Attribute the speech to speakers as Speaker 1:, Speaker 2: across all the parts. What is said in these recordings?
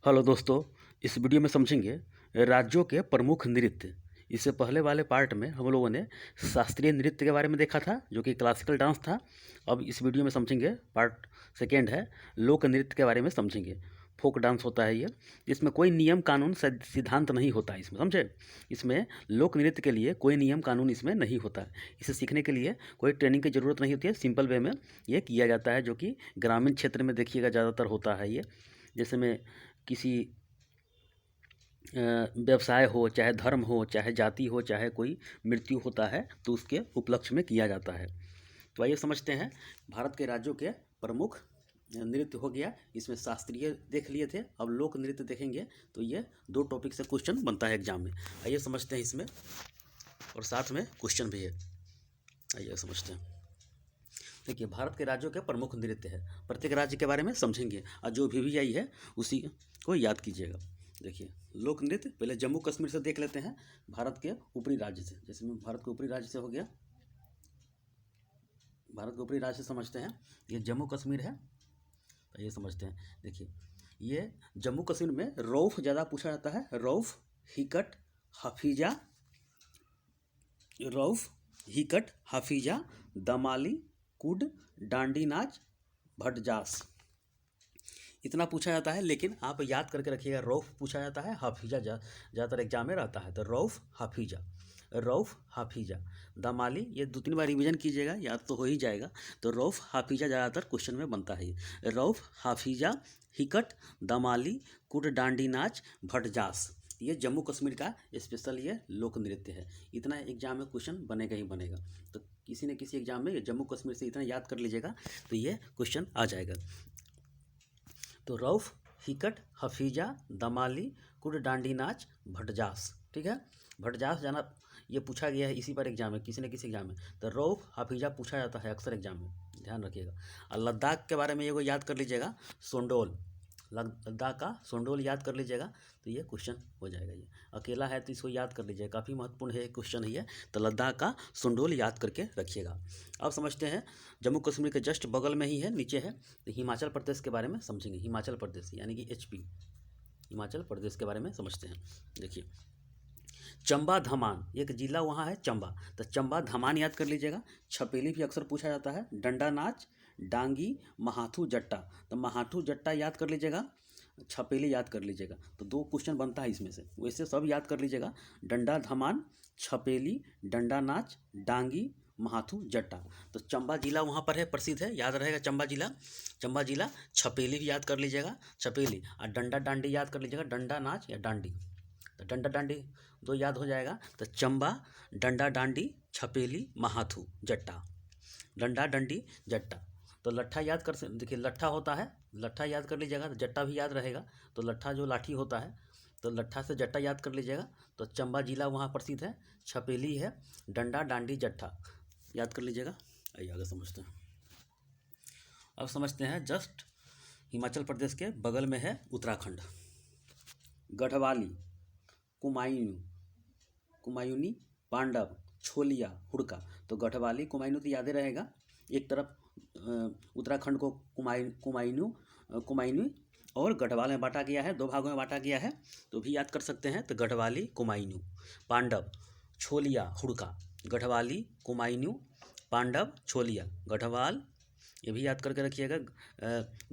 Speaker 1: Hello दोस्तों, इस video में समझेंगे राज्यों के प्रमुख नृत्य। इससे पहले वाले पार्ट में हम लोगों ने शास्त्रीय नृत्य के बारे में देखा था, जो कि क्लासिकल डांस था। अब इस वीडियो में समझेंगे, पार्ट सेकेंड है, लोक नृत्य के बारे में समझेंगे। फोक डांस होता है ये। इसमें कोई नियम कानून सिद्धांत नहीं होता है इसमें, समझे। इसमें लोक नृत्य के लिए कोई नियम कानून इसमें नहीं होता है। इसे सीखने के लिए कोई ट्रेनिंग की ज़रूरत नहीं होती है, सिंपल वे में ये किया जाता है, जो कि ग्रामीण क्षेत्र में देखिएगा ज़्यादातर होता है ये। जैसे में किसी व्यवसाय हो, चाहे धर्म हो, चाहे जाति हो, चाहे कोई मृत्यु होता है, तो उसके उपलक्ष्य में किया जाता है। तो आइए समझते हैं भारत के राज्यों के प्रमुख नृत्य हो गया। इसमें शास्त्रीय देख लिए थे, अब लोक नृत्य देखेंगे। तो ये 2 टॉपिक से क्वेश्चन बनता है एग्जाम में। आइए समझते हैं इसमें, और साथ में क्वेश्चन भी है। आइए समझते हैं। देखिए, भारत के राज्यों के प्रमुख नृत्य है। प्रत्येक राज्य के बारे में समझेंगे, और जो भी आई है उसी को याद कीजिएगा। देखिए, लोक नृत्य पहले जम्मू कश्मीर से देख लेते हैं, भारत के ऊपरी राज्य से। जैसे में भारत के ऊपरी राज्य से हो गया, भारत के ऊपरी राज्य से समझते हैं। ये जम्मू कश्मीर है, तो ये समझते हैं। देखिए, ये जम्मू कश्मीर में रौफ ज़्यादा पूछा जाता है। रौफ, हिकट, हफीजा, रौफ, हिकट, हफीजा, दमाली, कुड, डांडी नाच, भटजास, इतना पूछा जाता है। लेकिन आप याद करके रखिएगा, रौफ पूछा जाता है, हाफिजा ज़्यादातर एग्जाम में रहता है। तो रौफ, हाफिजा, रौफ, हाफिजा, दमाली, ये 2-3 बार रिवीजन कीजिएगा, याद तो हो ही जाएगा। तो रौफ, हाफिजा ज़्यादातर क्वेश्चन में बनता है। ये रौफ, हाफिजा, हिकट, दमाली, कुड, डांडी नाच, भटजास, ये जम्मू कश्मीर का स्पेशल ये लोक नृत्य है। इतना एग्जाम में क्वेश्चन बनेगा ही बनेगा। तो किसी न किसी एग्जाम में जम्मू कश्मीर से इतना याद कर लीजिएगा, तो ये क्वेश्चन आ जाएगा। तो रौफ, हिकट, हफीजा, दमाली, कुड, डांडी नाच, भटजास, ठीक है। भटजास जाना ये पूछा गया है इसी पर एग्जाम में, किसी न किसी एग्जाम में। तो रौफ, हफीजा पूछा जाता है अक्सर एग्जाम में, ध्यान रखिएगा। और लद्दाख के बारे में ये याद कर लीजिएगा, सोंडोल, लद्दाख का सोंडोल याद कर लीजिएगा, तो ये क्वेश्चन हो जाएगा। ये अकेला है तो इसको याद कर लीजिएगा, काफ़ी महत्वपूर्ण है क्वेश्चन है ये। तो लद्दाख का सोंडोल याद करके रखिएगा। अब समझते हैं, जम्मू कश्मीर के जस्ट बगल में ही है, नीचे है, तो हिमाचल प्रदेश के बारे में समझेंगे। हिमाचल प्रदेश यानी कि HP, हिमाचल प्रदेश के बारे में समझते हैं। देखिए, चंबा धमान एक जिला वहाँ है, चंबा। तो चंबा धमान याद कर लीजिएगा। छपेली भी अक्सर पूछा जाता है। डंडा नाच, डांगी, महाथू जट्टा, तो महाथू जट्टा याद कर लीजिएगा, छपेली याद कर लीजिएगा। तो 2 क्वेश्चन बनता है इसमें से, वैसे सब याद कर लीजिएगा। डंडा धमान, छपेली, डंडा नाच, डांगी, महाथू जट्टा। तो चंबा जिला वहाँ पर है, प्रसिद्ध है, याद रहेगा चंबा जिला। चंबा जिला, छपेली भी याद कर लीजिएगा, छपेली, और डंडा डांडी याद कर लीजिएगा, डंडा नाच या डांडी। तो डंडा डांडी 2 याद हो जाएगा। तो चंबा, डंडा डांडी, छपेली, महाथू जट्टा, डंडा डंडी जट्टा। तो लट्ठा याद कर, देखिए लट्ठा होता है, लट्ठा याद कर लीजिएगा, तो जट्टा भी याद रहेगा। तो लट्ठा जो लाठी होता है, तो लट्ठा से जट्टा याद कर लीजिएगा। तो चंबा जिला वहाँ प्रसिद्ध है, छपेली है, डंडा डांडी जट्टा याद कर लीजिएगा। आइए आगे समझते हैं। अब समझते हैं, जस्ट हिमाचल प्रदेश के बगल में है उत्तराखंड। गढ़वाली, कुमायूं, कुमायूनी, पांडव, छोलिया, हुड़का। तो गढ़वाली, कुमायूं तो याद ही रहेगा। एक तरफ उत्तराखंड को कुमायूं और गढ़वाल में बांटा गया है, 2 भागों में बांटा गया है, तो भी याद कर सकते हैं। तो गढ़वाली, कुमायूं, पांडव, छोलिया, हुड़का। गढ़वाली, कुमायूं, पांडव, छोलिया, गढ़वाल, ये भी याद करके रखिएगा।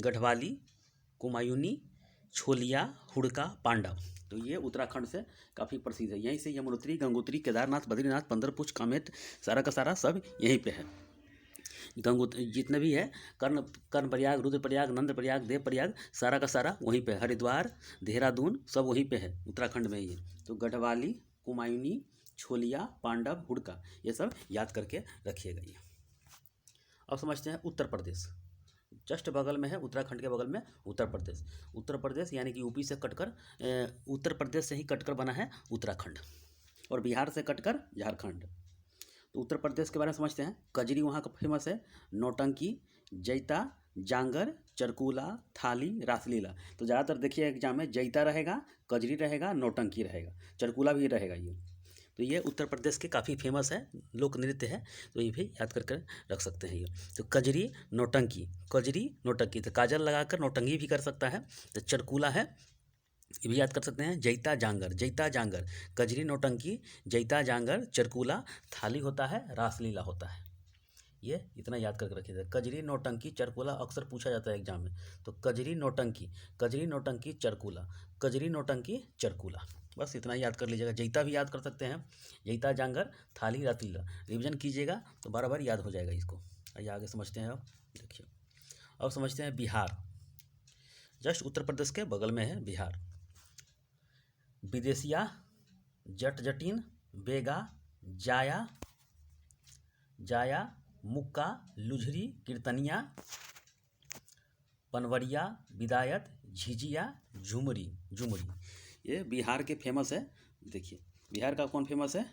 Speaker 1: गढ़वाली, कुमायूनी, छोलिया, हुड़का, पांडव। तो ये उत्तराखंड से काफ़ी प्रसिद्ध है। यहीं से यमुनोत्री, गंगोत्री, केदारनाथ, बद्रीनाथ, पंदरपुछ, कामेत, सारा का सारा सब यहीं पे है। गंगोत्री जितने भी है, कर्णप्रयाग, रुद्रप्रयाग, नंदप्रयाग, देवप्रयाग, सारा का सारा वहीं पे है। हरिद्वार, देहरादून सब वहीं पे है, उत्तराखंड में ही है। तो गढ़वाली, कुमायूनी, छोलिया, पांडव, हुड़का, ये सब याद करके रखिएगा ये। अब समझते हैं उत्तर प्रदेश। जस्ट बगल में है, उत्तराखंड के बगल में उत्तर प्रदेश। उत्तर प्रदेश यानी कि यूपी से कटकर, उत्तर प्रदेश से ही कटकर बना है उत्तराखंड, और बिहार से कटकर झारखंड। तो उत्तर प्रदेश के बारे में समझते हैं। कजरी वहाँ का फेमस है, नौटंकी, जैता, जांगर, चरकूला, थाली, रासलीला। तो ज़्यादातर देखिए एग्जाम में जैता रहेगा, कजरी रहेगा, नौटंकी रहेगा, चरकूला भी रहेगा ये। तो ये उत्तर प्रदेश के काफ़ी फेमस है, लोक नृत्य है, तो ये भी याद कर रख सकते हैं ये। तो कजरी, नौटंकी, कजरी, नौटंकी, तो काजल लगाकर नौटंकी भी कर सकता है। तो चरकूला है, ये भी याद कर सकते हैं। जैता जांगर, जैता जांगर, कजरी नौटंकी, जैता जांगर, चरकूला, थाली होता है, रासलीला होता है। ये इतना याद करके रखिएगा। कजरी नौटंकी चरकूला अक्सर पूछा जाता है एग्जाम में। तो कजरी नौटंकी चरकूला, कजरी नौटंकी चरकूला, बस इतना याद कर लीजिएगा। जैता भी याद कर सकते हैं, जैता जांगर, थाली रासलीला, रिविजन कीजिएगा तो बार बार याद हो जाएगा इसको। आइए आगे समझते हैं। अब देखिए, अब समझते हैं बिहार। जस्ट उत्तर प्रदेश के बगल में है बिहार। विदेशिया, जट जटिन, बेगा, जाया, जाया, मुक्का, लुझरी, कीर्तनिया, पनवरिया, विदायत, झिझिया, झुमरी, झुमरी, ये बिहार के फेमस है। देखिए बिहार का कौन फेमस है?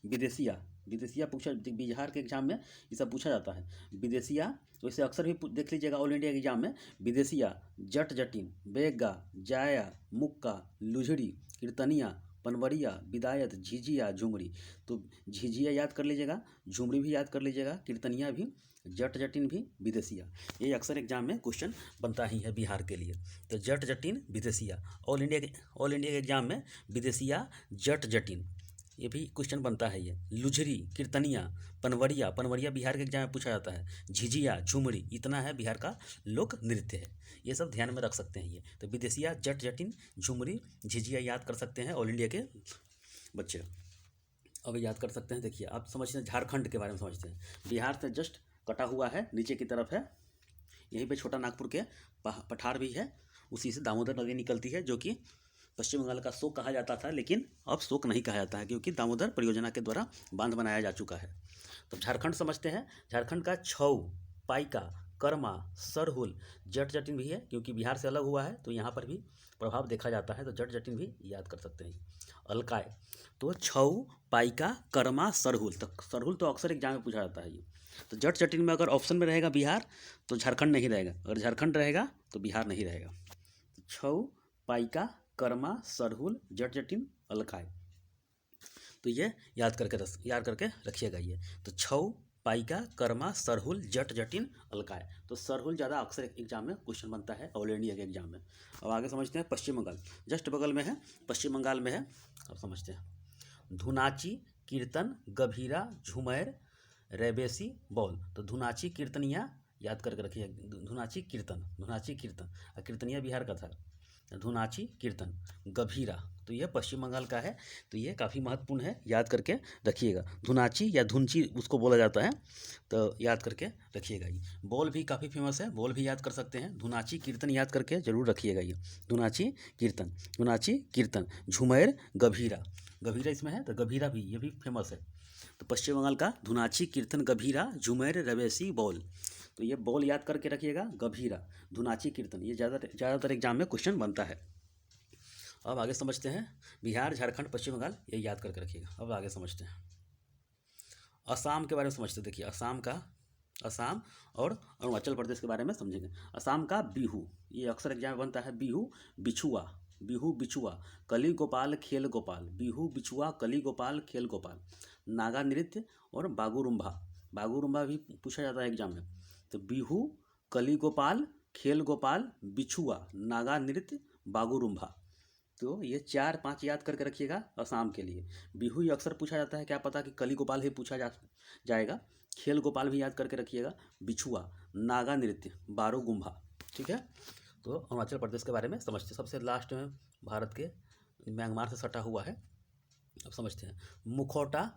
Speaker 1: विदेशिया, विदेशिया पूछा बिहार के एग्जाम में ये सब पूछा जाता है। विदेशिया तो इसे अक्सर भी देख लीजिएगा ऑल इंडिया के एग्जाम में। विदेशिया, जट जटिन, बेगा, जाया, मुक्का, लुझड़ी, कीर्तनिया, पनवरिया, विदायत, झिझिया, झुमरी। तो झिझिया याद कर लीजिएगा, झुमरी भी याद कर लीजिएगा, कीर्तनिया भी, जट जटिन भी, विदेशिया। ये अक्सर एग्जाम में क्वेश्चन बनता ही है बिहार के लिए। तो जट जटिन, विदेशिया, ऑल इंडिया के एग्जाम में विदेशिया, जट जटिन, ये भी क्वेश्चन बनता है। ये लुझरी, कीर्तनिया, पनवरिया, पनवरिया बिहार के एग्जाम में पूछा जाता है। झिझिया, झुमरी, इतना है बिहार का लोक नृत्य है। ये सब ध्यान में रख सकते हैं। ये तो विदेशिया, जट जटिन, झुमरी, झिझिया याद कर सकते हैं ऑल इंडिया के बच्चे। अब याद कर सकते हैं। देखिए आप समझते हैं, झारखंड के बारे में समझते हैं। बिहार से जस्ट कटा हुआ है, नीचे की तरफ है। यहीं पे छोटा नागपुर के पठार भी है, उसी से दामोदर नदी निकलती है, जो कि पश्चिम बंगाल का शोक कहा जाता था, लेकिन अब शोक नहीं कहा जाता है क्योंकि दामोदर परियोजना के द्वारा बांध बनाया जा चुका है। तो झारखंड समझते हैं। झारखंड का छऊ, पाइका, कर्मा, सरहुल, जट जटिन भी है, क्योंकि बिहार से अलग हुआ है तो यहाँ पर भी प्रभाव देखा जाता है, तो जट जटिन भी याद कर सकते हैं। अलकाय, तो छऊ, पाइका, कर्मा, सरहुल, तो सरहुल तो अक्सर एग्जाम में पूछा जाता है ये। तो जट जटिन में अगर ऑप्शन में रहेगा बिहार तो झारखंड नहीं रहेगा, अगर झारखंड रहेगा तो बिहार नहीं रहेगा। तो छऊ, पाइका, कर्मा, सरहुल, जट जटिन, अलकाय, तो ये याद करके रखिएगा ये। तो छऊ, पाइका, कर्मा, सरहुल, जट जटिन, अलकाय। तो सरहुल ज़्यादा अक्सर एग्जाम में क्वेश्चन बनता है ऑल इंडिया के एग्जाम में। अब आगे समझते हैं पश्चिम बंगाल, जस्ट बगल में है, पश्चिम बंगाल में है। अब समझते हैं। धुनाची, कीर्तन, गभीरा, झुमैर, रेबेसी, बौल। तो धुनाची, कीर्तनिया याद करके रखिए। धुनाची, कीर्तन, धुनाची, कीर्तन, और कीर्तनिया बिहार का था। धुनाची, कीर्तन, गभीरा, तो यह पश्चिम बंगाल का है। तो ये काफ़ी महत्वपूर्ण है, याद करके रखिएगा। धुनाची या धुनची उसको बोला जाता है, तो याद करके रखिएगा। ये बॉल भी काफ़ी फेमस है, बॉल भी याद कर सकते हैं। धुनाची, कीर्तन याद करके जरूर रखिएगा। ये धुनाची, कीर्तन, धुनाची, कीर्तन, झुमैर, गभीरा, गभीरा इसमें है तो गभीरा भी, ये भी फेमस है। तो पश्चिम बंगाल का धुनाची, कीर्तन, गभीरा, झुमैर, रवेसी, बॉल। तो ये बॉल याद करके रखिएगा, गभीरा, धुनाची, कीर्तन, ये ज़्यादातर एग्जाम में क्वेश्चन बनता है। अब आगे समझते हैं। बिहार, झारखंड, पश्चिम बंगाल, ये याद करके रखिएगा। अब आगे समझते हैं। असम के बारे में समझते हैं। देखिए असम और अरुणाचल प्रदेश के बारे में समझेंगे। असम का बिहू, ये अक्सर एग्जाम में बनता है। बिहू, बिछुआ, बिहू, बिछुआ, कली गोपाल, खेल गोपाल, बिहू, बिछुआ, कली गोपाल, खेल गोपाल। नागा नृत्य और बागुरुम्भा, बागुरुम्भा भी पूछा जाता है एग्जाम में। तो बिहू, कली गोपाल, खेल गोपाल, बिछुआ, नागा नृत्य, बागुरुम्भा। तो ये 4-5 याद करके रखिएगा असम के लिए। बिहू ही अक्सर पूछा जाता है, क्या पता कि कली गोपाल ही पूछा जाएगा। खेल गोपाल भी याद करके रखिएगा। बिछुआ, नागा नृत्य, बागुरुम्भा, ठीक है। तो अरुणाचल प्रदेश के बारे में समझते, सबसे लास्ट में भारत के म्यांमार से सटा हुआ है। अब समझते हैं। मुखौटा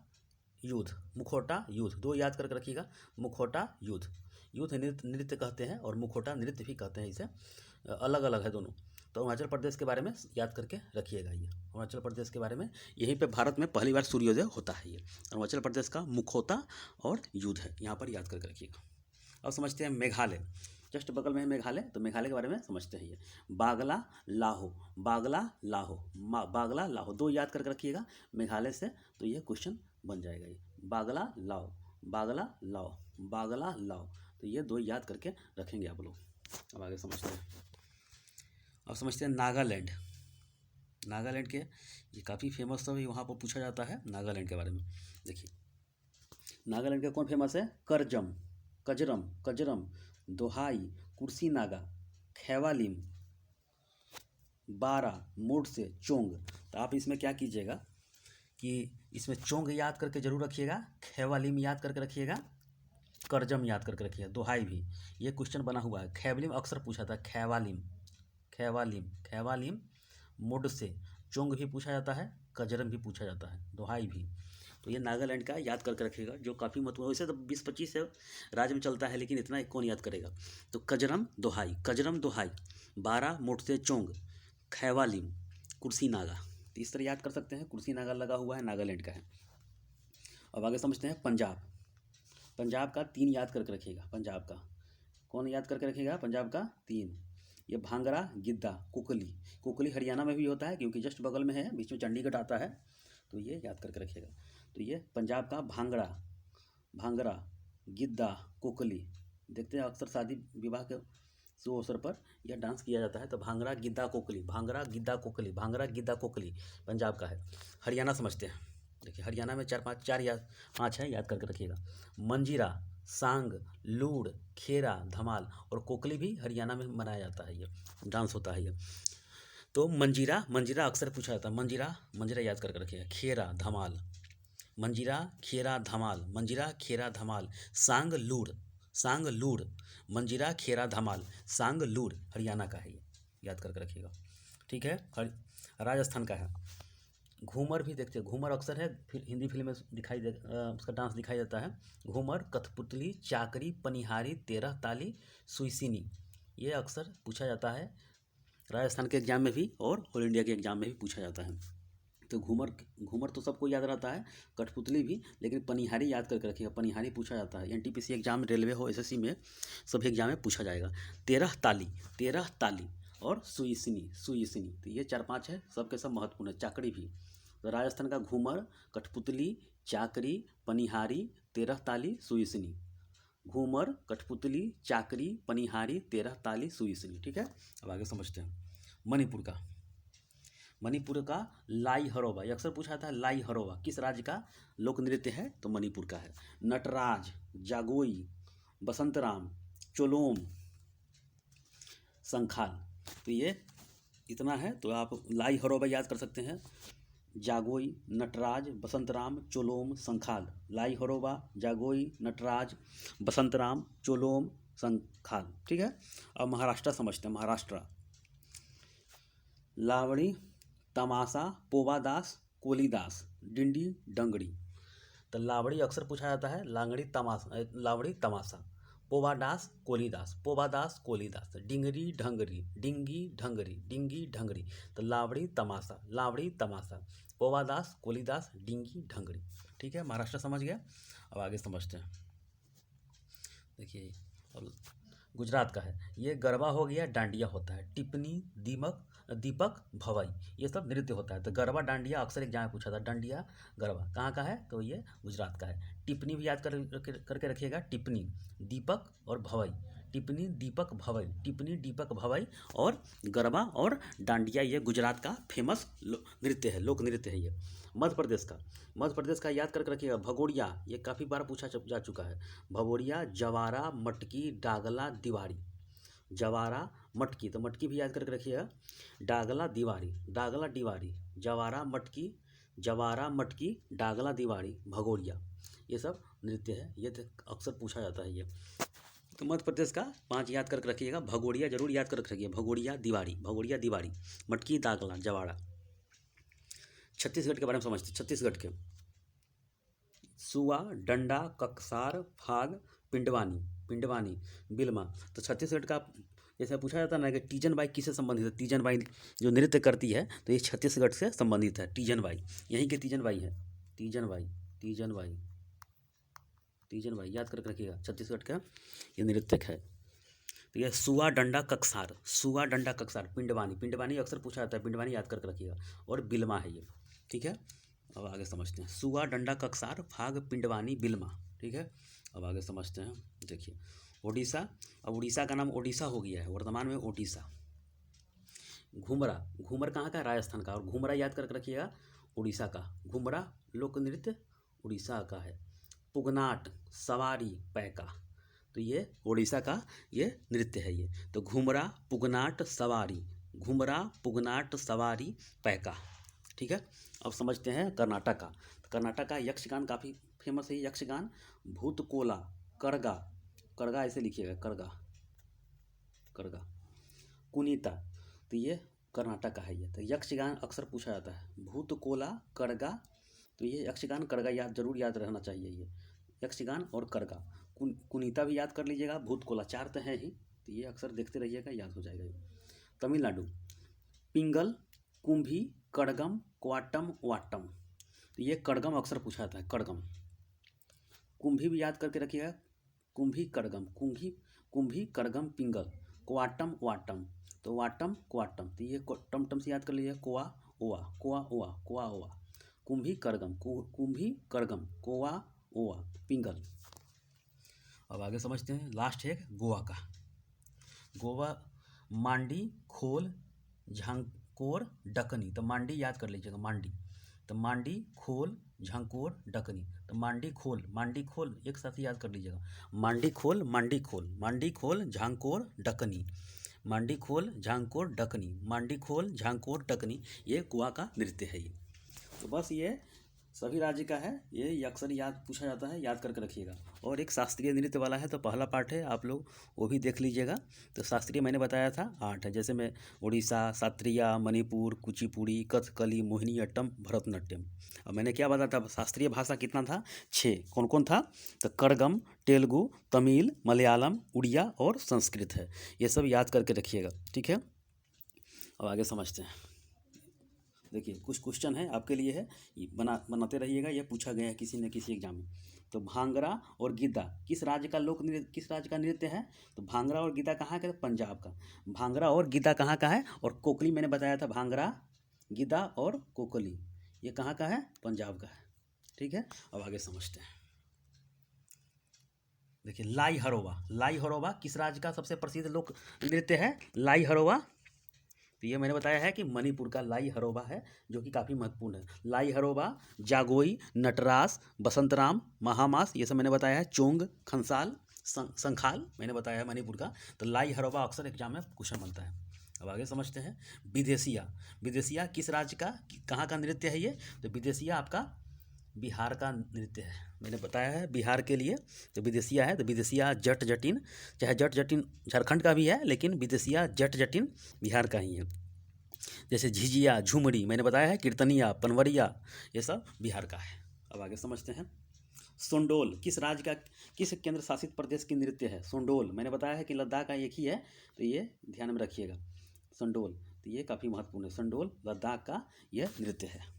Speaker 1: युद्ध, मुखौटा युद्ध, दो याद करके रखिएगा। मुखौटा युद्ध, युद्ध नृत्य कहते हैं और मुखौटा नृत्य भी कहते हैं, इसे अलग अलग है दोनों। तो अरुणाचल प्रदेश के बारे में याद करके रखिएगा। ये अरुणाचल प्रदेश के बारे में, यहीं पे भारत में पहली बार सूर्योदय होता है। ये अरुणाचल प्रदेश का मुखौटा और युद्ध है, यहाँ पर याद करके रखिएगा। अब समझते हैं मेघालय, जस्ट बगल में है मेघालय। तो मेघालय के बारे में समझते हैं। ये बागला लाहो, बागला लाहो, बागला लाहो, दो याद करके रखिएगा मेघालय से, तो ये क्वेश्चन बन जाएगा। ये बागला लाओ, बागला लाओ, बागला लाओ, तो ये दो याद करके रखेंगे आप लोग। अब आगे समझते हैं। अब समझते हैं नागालैंड, नागालैंड के ये काफ़ी फेमस है, वहाँ पर पूछा जाता है नागालैंड के बारे में। देखिए नागालैंड का कौन फेमस है? करजम, कजरम, कजरम, दोहाई, कुर्सी नागा, खैवालिम, 12 मुठ से चोंग। तो आप इसमें क्या कीजिएगा कि इसमें चोंग याद करके जरूर रखिएगा, खैवालिम याद करके रखिएगा, करजम याद करके रखिएगा, दोहाई भी। ये क्वेश्चन बना हुआ है, खैवलिम अक्सर पूछा था, खैवालिम खैवालिम खैवालिम। मुड से चोंग भी पूछा जाता है, कजरम भी पूछा जाता है, दोहाई भी। तो ये नागालैंड का याद करके रखिएगा, जो काफ़ी महत्व है। वैसे तो 20-25 राज्य में चलता है, लेकिन इतना कौन याद करेगा। तो कजरम दोहाई, कजरम दोहाई, 12 मुठ से चोंग, खैवालिम, कुर्सी नागा। तो इस तरह याद कर सकते हैं, कुर्सी नागा लगा हुआ है, नागालैंड का है। अब आगे समझते हैं पंजाब। पंजाब का 3 याद करके रखिएगा। पंजाब का कौन याद करके रखिएगा, पंजाब का 3। ये भांगड़ा, गिद्दा, कुकली। कुकली हरियाणा में भी होता है, क्योंकि जस्ट बगल में है, बीच में चंडीगढ़ आता है, तो ये याद करके रखिएगा। तो ये पंजाब का भांगड़ा, भांगड़ा, गिद्दा, कुकली। देखते हैं अक्सर शादी विवाह के शुभ अवसर पर यह डांस किया जाता है। तो भांगड़ा, गिद्दा, कोकली, भांगड़ा, गिद्दा, कोकली, भांगड़ा, गिद्दा, कोकली पंजाब का है। हरियाणा समझते हैं। देखिए हरियाणा में 4 या 5 है, याद करके रखिएगा। मंजीरा, सांग, लूड़, खेरा, धमाल और कोकली भी हरियाणा में मनाया जाता है, ये डांस होता है ये। तो मंजीरा, मंजीरा अक्सर पूछा जाता है, मंजीरा, मंजीरा याद करके रखिएगा। खेरा, धमाल, मंजीरा, खेरा, धमाल, मंजीरा, खेरा, धमाल। सांग, लूड़, सांग, लूड़, मंजीरा, खेरा, धमाल, सांग, लूड़ हरियाणा का है, ये याद करके रखिएगा। ठीक है। राजस्थान का है। घूमर भी देखते हैं, घूमर अक्सर है, फिर हिंदी फिल्म में दिखाई दे, उसका डांस दिखाई देता है। घूमर, कठपुतली, चाकरी, पनिहारी, 13 ताली, सुईसिनी। ये अक्सर पूछा जाता है राजस्थान के एग्जाम में भी और ऑल इंडिया के एग्जाम में भी पूछा जाता है। तो घूमर, घूमर तो सबको याद रहता है, कठपुतली भी, लेकिन पनिहारी याद करके रखिएगा, पनिहारी पूछा जाता है। एनटीपीसी एग्जाम, रेलवे हो, एसएससी में, सभी एग्जाम में पूछा जाएगा। 13 ताली, 13 ताली और सुईसिनी, सुईसिनी। तो ये 4-5 है, सबके सब महत्वपूर्ण है। चाकरी भी, तो राजस्थान का घूमर, कठपुतली, चाकरी, पनिहारी, 13 ताली, सुईसिनी। घूमर, कठपुतली, चाकरी, पनिहारी, 13 ताली, सुईसिनी। ठीक है। अब आगे समझते हैं मणिपुर का। मणिपुर का लाई हरोबा, ये अक्सर पूछा जाता है, लाई हरोबा किस राज्य का लोक नृत्य है, तो मणिपुर का है। नटराज, जागोई, बसंतराम, चोलोम, संखाल। तो ये इतना है, तो आप लाई हरोबा याद कर सकते हैं। जागोई, नटराज, बसंतराम, चोलोम, संखाल। लाई हरोबा, जागोई, नटराज, बसंतराम, चोलोम, संखाल। ठीक है। अब महाराष्ट्र समझते हैं। महाराष्ट्र, लावड़ी, तमाशा, पोवादास, कोलीदास, डिंडी, डंगड़ी। तो लावड़ी अक्सर पूछा जाता है, लांगड़ी, तमाशा, लावड़ी, तमाशा, पोवादास, कोलीदास, पोवादास, कोलीदास, डिंगरी, ढंगरी, डिंगी, ढंगरी, डिंगी, ढंगरी। तो लावड़ी, तमाशा, लावड़ी, तमाशा, पोवादास, कोलीदास, डिंगी, ढंगरी। ठीक है। महाराष्ट्र समझ गया। अब आगे समझते हैं। देखिए अब गुजरात का है। ये गरबा हो गया, डांडिया होता है, टिप्पणी, दीमक, दीपक, भवई, ये सब नृत्य होता है। तो गरबा, डांडिया अक्सर एग्जाम में पूछा था। डांडिया, गरबा कहाँ का है, तो ये गुजरात का है। टिप्पणी भी याद करके रखिएगा, टिप्पणी, दीपक और भवई, टिप्पणी, दीपक, भवई, टिप्पणी, दीपक, भवई। और गरबा और डांडिया ये गुजरात का फेमस नृत्य है, लोक नृत्य है ये। मध्य प्रदेश का, मध्य प्रदेश का याद करके रखिएगा, भगोड़िया, ये काफ़ी बार पूछा जा चुका है। भगोड़िया, जवारा, मटकी, डागला, दीवारी। जवारा, मटकी, तो मटकी भी याद करके रखिएगा। डागला, दीवारी, डागला, दीवारी, जवारा, मटकी, जवारा, मटकी, डागला, दीवारी, भगोड़िया, ये सब नृत्य है। ये अक्सर पूछा जाता है ये। तो मध्य प्रदेश का 5 याद करके रखिएगा। भगोड़िया जरूर याद करके रखिएगा, भगोड़िया, दिवारी, भगोड़िया, दिवारी, मटकी, दागला, जवाड़ा। छत्तीसगढ़ के बारे में समझते हैं। छत्तीसगढ़ के सुआ, डंडा, ककसार, फाग, पिंडवानी, पिंडवानी, बिल्मा। तो छत्तीसगढ़ का जैसे पूछा जाता है ना कि तीजन बाई किससे संबंधित है, तीजन बाई जो नृत्य करती है, तो ये छत्तीसगढ़ से संबंधित है। तीजन बाई यहीं के तीजन बाई है, तीजन बाई, तीजन बाई, तीजन बाई याद करके रखिएगा, छत्तीसगढ़ का ये नृत्यक है। तो यह सुआ, डंडा, ककसार, सुआ, डंडा, ककसार, पिंडवानी, पिंडवानी अक्सर पूछा जाता है, पिंडवानी याद करके रखिएगा। और बिल्मा है ये। ठीक है। अब आगे समझते हैं। सुआ, डंडा, ककसार, फाग, पिंडवानी, बिल्मा। ठीक है। अब आगे समझते हैं। देखिए ओडिशा, अब उड़ीसा का नाम ओडिशा हो गया है, वर्तमान में ओडिशा। घुमरा, घूमर कहाँ का, राजस्थान का। और घुमरा याद करके रखिएगा, उड़ीसा का। घुमरा लोक नृत्य उड़ीसा का है। पुगनाट, सवारी, पैका, तो ये ओडिशा का ये नृत्य है ये। तो घुमरा, पुगनाट, सवारी, घुमरा, पुगनाट, सवारी, पैका। ठीक है, अब समझते हैं कर्नाटक का। तो कर्नाटक का यक्षगान काफ़ी फेमस है। यक्षगान भूतकोला, करगा, करगा ऐसे लिखिएगा, करगा, करगा, कुनीता, तो ये कर्नाटक का है। ये तो यक्षगान अक्सर पूछा जाता है। भूतकोला, करगा, तो ये यक्षगान करगा जरूर याद रहना चाहिए। ये यक्षगान और करगा। कुनीता भी याद कर लीजिएगा। भूतकोला, चार तो हैं ही, तो ये अक्सर देखते रहिएगा, याद हो जाएगा ये। तमिलनाडु पिंगल, कुंभी, कड़गम, क्वाटम, वाटम, तो ये कड़गम अक्सर पूछा जाता है, कड़गम। कुंभी भी याद करके रखिएगा, कुंभी कड़गम, कुंभी कड़गम पिंगल, क्वाटम वाटम, तो वाटम क्वाटम, तो ये टम टम से याद कर लीजिए, कोआ ओआ, कोआ ओआ, कोआ ओआ, कुंभी कड़गम, कुंभी कड़गम, कोआ ओआ, पिंगल। अब आगे समझते हैं, लास्ट है गोवा का। गोवा मांडी, खोल, झंकोर, डकनी, तो मांडी याद कर लीजिएगा, मांडी, तो मांडी, खोल, झंकोर, डकनी, तो मांडी खोल एक साथ ही याद कर लीजिएगा। मांडी खोल, मांडी खोल, मांडी खोल, झांकोर, डकनी, मांडी खोल, झांकोर, डकनी, मांडी खोल, झांकोर, डकनी, ये गोवा का नृत्य है ये। तो बस ये सभी राज्य का है, ये अक्सर याद पूछा जाता है, याद करके रखिएगा। और एक शास्त्रीय नृत्य वाला है, तो पहला पार्ट है, आप लोग वो भी देख लीजिएगा। तो शास्त्रीय मैंने बताया था 8 है, जैसे मैं उड़ीसा, सात्रिया, मणिपुर, कुचिपुड़ी, कथकली, मोहिनीअट्टम, भरतनाट्यम। अब मैंने क्या बताया था, शास्त्रीय भाषा कितना था, 6। कौन कौन था, तो करगम, तेलुगु, तमिल, मलयालम, उड़िया और संस्कृत है। ये सब याद करके रखिएगा, ठीक है। अब आगे समझते हैं। देखिए कुछ क्वेश्चन है आपके लिए है, ये बनाते रहिएगा, ये पूछा गया है किसी न किसी एग्जाम में। तो भांगड़ा और गिद्दा किस राज्य का लोक नृत्य, किस राज्य का नृत्य है, तो भांगड़ा और गिद्दा कहाँ का है, पंजाब का। भांगड़ा और गिद्दा कहाँ का है, और कोकली मैंने बताया था, भांगड़ा, गिद्दा और कोकली ये कहाँ का है, पंजाब का है, ठीक है। अब आगे समझते हैं। देखिए लाई हरोवा, लाई हरोवा किस राज्य का सबसे प्रसिद्ध लोक नृत्य है, लाई हरोवा, तो ये मैंने बताया है कि मणिपुर का लाई हरोबा है, जो कि काफ़ी महत्वपूर्ण है। लाई हरोबा, जागोई, नटरास, बसंतराम, महामास, ये सब मैंने बताया है। चोंग, खंसाल, संखाल मैंने बताया है मणिपुर का। तो लाई हरोबा अक्सर एग्जाम में क्वेश्चन बनता है। अब आगे समझते हैं। विदेशिया, विदेशिया किस राज्य का, कहाँ का नृत्य है ये, तो विदेशिया आपका बिहार का नृत्य है, मैंने बताया है बिहार के लिए। तो विदेशिया है, तो विदेशिया जट जटिन, चाहे जट जटिन झारखंड का भी है, लेकिन विदेशिया जट जटिन बिहार का ही है। जैसे झिझिया, झुमरी मैंने बताया है, कीर्तनिया, पनवरिया, ये सब बिहार का है। अब आगे समझते हैं। सोंडोल किस राज्य का, किस केंद्र शासित प्रदेश की नृत्य है, सोंडोल मैंने बताया है कि लद्दाख का एक ही है, तो ये ध्यान में रखिएगा। सोंडोल, तो ये काफ़ी महत्वपूर्ण है, सोंडोल लद्दाख का यह नृत्य है।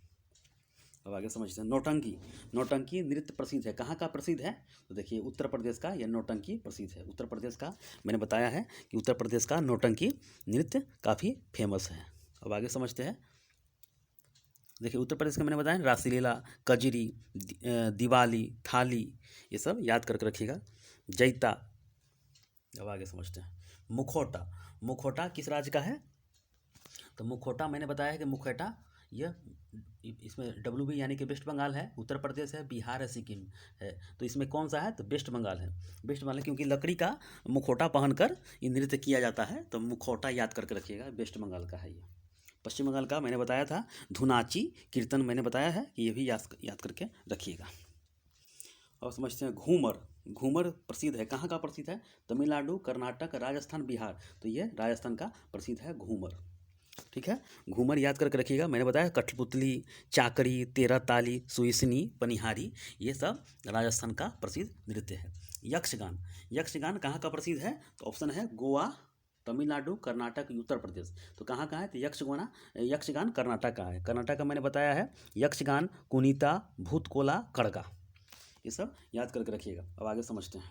Speaker 1: अब आगे समझते हैं। नौटंकी, नौटंकी नृत्य प्रसिद्ध है, कहाँ का प्रसिद्ध है, तो देखिए उत्तर प्रदेश का यह नौटंकी प्रसिद्ध है। उत्तर प्रदेश का मैंने बताया है कि उत्तर प्रदेश का नौटंकी नृत्य काफ़ी फेमस है। अब आगे समझते हैं। देखिए उत्तर प्रदेश का मैंने बताया रासलीला, कजरी, दिवाली, थाली, ये सब याद करके रखिएगा। जैता। अब आगे समझते हैं। मुखौटा, मुखौटा किस राज्य का है, तो मुखौटा मैंने बताया है कि मुखौटा यह इसमें WB यानी कि वेस्ट बंगाल है, उत्तर प्रदेश है, बिहार है, सिक्किम है, तो इसमें कौन सा है, तो वेस्ट बंगाल है। वेस्ट बंगाल है क्योंकि लकड़ी का मुखौटा पहनकर ये नृत्य किया जाता है, तो मुखौटा याद करके रखिएगा, वेस्ट बंगाल का है ये। पश्चिम बंगाल का मैंने बताया था धुनाची, कीर्तन मैंने बताया है कि ये भी याद करके रखिएगा। और समझते हैं। घूमर, घूमर प्रसिद्ध है, कहाँ का प्रसिद्ध है, तमिलनाडु, कर्नाटक, राजस्थान, बिहार, तो ये राजस्थान का प्रसिद्ध है घूमर, ठीक है। घूमर याद करके रखिएगा, मैंने बताया कठपुतली, चाकरी, तेरह ताली, सुईसनी, पनिहारी, ये सब राजस्थान का प्रसिद्ध नृत्य है। यक्षगान, यक्षगान कहाँ का प्रसिद्ध है, तो ऑप्शन है गोवा, तमिलनाडु, कर्नाटक, उत्तर प्रदेश, तो कहाँ का है, तो यक्षगान कर्नाटक का है। कर्नाटक का मैंने बताया है यक्षगान, कुनीता, भूतकोला, खड़गा, ये सब याद करके रखिएगा। अब आगे समझते हैं।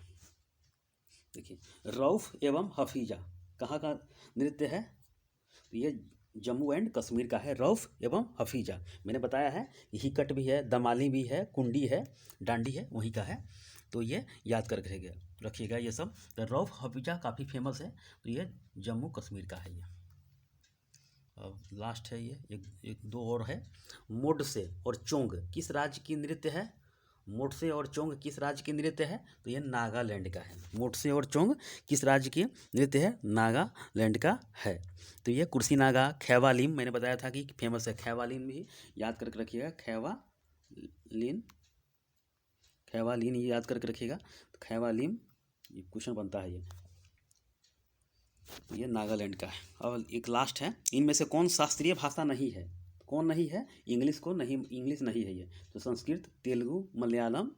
Speaker 1: देखिए रऊफ एवं हफीजा कहाँ का नृत्य है, तो ये जम्मू एंड कश्मीर का है, रऊफ एवं हफीजा। मैंने बताया है हिकट भी है, दमाली भी है, कुंडी है, डांडी है, वहीं का है, तो ये याद करके रखिएगा ये सब। तो रऊफ हफीजा काफ़ी फेमस है, तो ये जम्मू कश्मीर का है ये। अब लास्ट है ये, एक दो और है। मोड से और चोंग किस राज्य की नृत्य है, मोटसे और चोंग किस राज्य के नृत्य है? तो ये नागालैंड का है। मोटसे और चोंग किस राज्य के नृत्य है? नागालैंड का है। तो ये कुर्सी नागा, खैवालीन, मैंने बताया था कि फेमस है। खैवालीन भी याद करके रखिएगा। खैवालीन ये याद करके रखिएगा। तो खैवालीन ये क्वेश्चन बनता है। ये नागालैंड का है। और एक लास्ट है, इनमें से कौन शास्त्रीय भाषा नहीं है? कौन नहीं है? इंग्लिश नहीं है ये। तो संस्कृत, तेलुगु, मलयालम,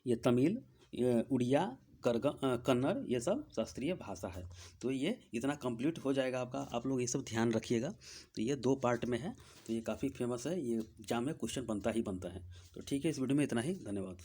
Speaker 1: ये तमिल, ये उड़िया, कन्नड़, ये सब शास्त्रीय भाषा है। तो ये इतना कंप्लीट हो जाएगा आपका। आप लोग ये सब ध्यान रखिएगा। तो ये 2 पार्ट में है। तो ये काफ़ी फेमस है। ये एग्जाम में क्वेश्चन बनता ही बनता है। तो ठीक है, इस वीडियो में इतना ही। धन्यवाद।